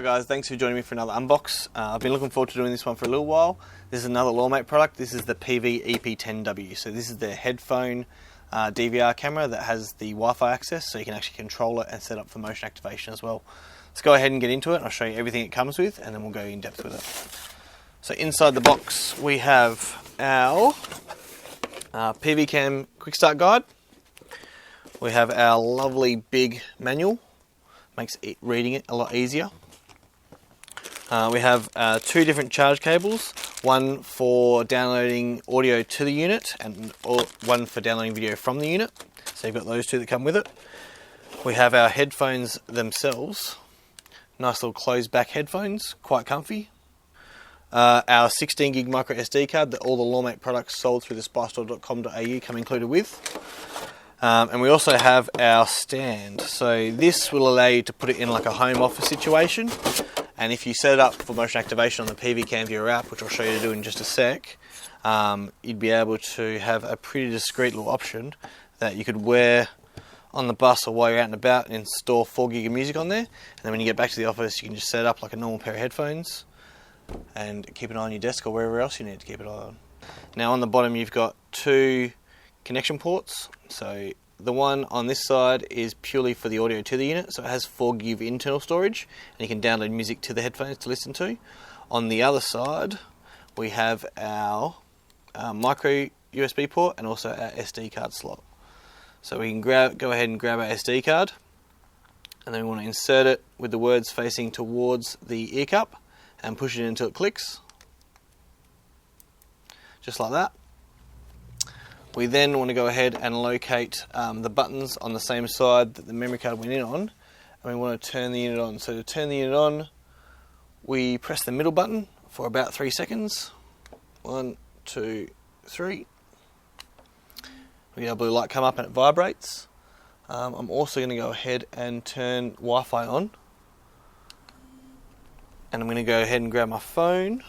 Hi guys, thanks for joining me for another unbox. I've been looking forward to doing this one for a little while. This is another LawMate product. This is the PV-EP10W. So this is the headphone DVR camera that has the Wi-Fi access, so you can actually control it and set up for motion activation as well. Let's go ahead and get into it and I'll show you everything it comes with and then we'll go in depth with it. So inside the box we have our PV Cam quick start guide. We have our lovely big manual, makes reading it a lot easier. We have two different charge cables, one for downloading audio to the unit and one for downloading video from the unit. So you've got those two that come with it. We have our headphones themselves, nice little closed back headphones, quite comfy. Our 16 gig micro SD card that all the LawMate products sold through the spicestore.com.au come included with. And we also have our stand. So this will allow you to put it in like a home office situation. And if you set it up for motion activation on the PV Cam Viewer app, which I'll show you to do in just a sec, you'd be able to have a pretty discreet little option that you could wear on the bus or while you're out and about and store 4 gig of music on there. And then when you get back to the office, you can just set it up like a normal pair of headphones and keep it on your desk or wherever else you need to keep it on. Now on the bottom you've got two connection ports. So the one on this side is purely for the audio to the unit, so it has 4 gig of internal storage and you can download music to the headphones to listen to. On the other side we have our micro USB port and also our SD card slot. So we can go ahead and grab our SD card and then we want to insert it with the words facing towards the ear cup and push it until it clicks, just like that. We then want to go ahead and locate the buttons on the same side that the memory card went in on, and we want to turn the unit on. So to turn the unit on, we press the middle button for about 3 seconds. 1, 2, 3. We get a blue light come up and it vibrates. I'm also going to go ahead and turn Wi-Fi on. And I'm going to go ahead and grab my phone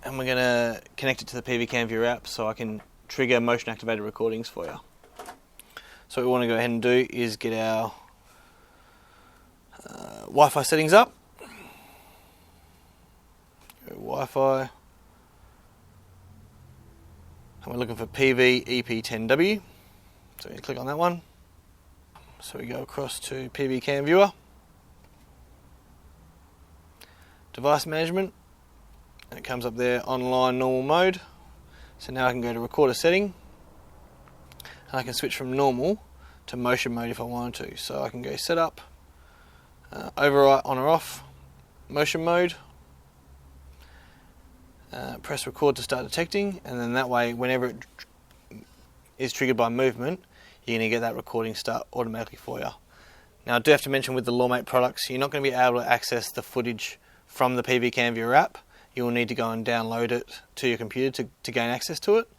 and we're going to connect it to the PV Cam Viewer app so I can trigger motion activated recordings for you. So what we want to go ahead and do is get our Wi-Fi settings up. Go Wi-Fi. And we're looking for PV-EP10W. So we click on that one. So we go across to PV Cam Viewer. Device management. And it comes up there, online normal mode. So now I can go to recorder setting and I can switch from normal to motion mode if I wanted to. So I can go setup, overwrite on or off, motion mode, press record to start detecting, and then that way whenever it is triggered by movement, you're going to get that recording start automatically for you. Now I do have to mention with the LawMate products, you're not going to be able to access the footage from the PV Cam Viewer app. You will need to go and download it to your computer to gain access to it.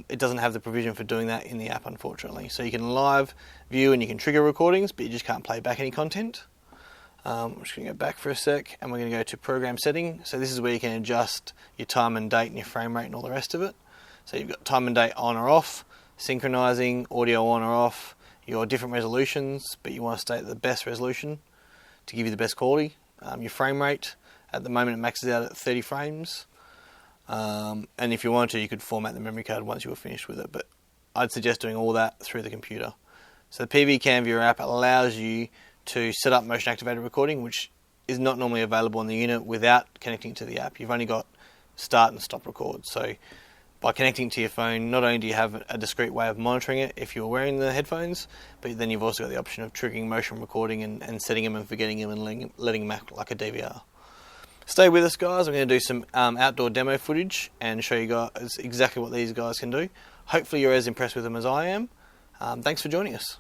It doesn't have the provision for doing that in the app, unfortunately. So you can live view and you can trigger recordings, but you just can't play back any content. I'm just going to go back for a sec and we're going to go to program setting. So this is where you can adjust your time and date and your frame rate and all the rest of it. So you've got time and date on or off, synchronizing, audio on or off, your different resolutions, but you want to stay at the best resolution to give you the best quality. Your frame rate. At the moment it maxes out at 30 frames, and if you wanted to you could format the memory card once you were finished with it, but I'd suggest doing all that through the computer. So the PV Cam Viewer app allows you to set up motion activated recording, which is not normally available on the unit without connecting to the app. You've only got start and stop record, so by connecting to your phone not only do you have a discrete way of monitoring it if you're wearing the headphones, but then you've also got the option of triggering motion recording and setting them and forgetting them and letting them act like a DVR. Stay with us guys, I'm going to do some outdoor demo footage and show you guys exactly what these guys can do. Hopefully you're as impressed with them as I am. Thanks for joining us.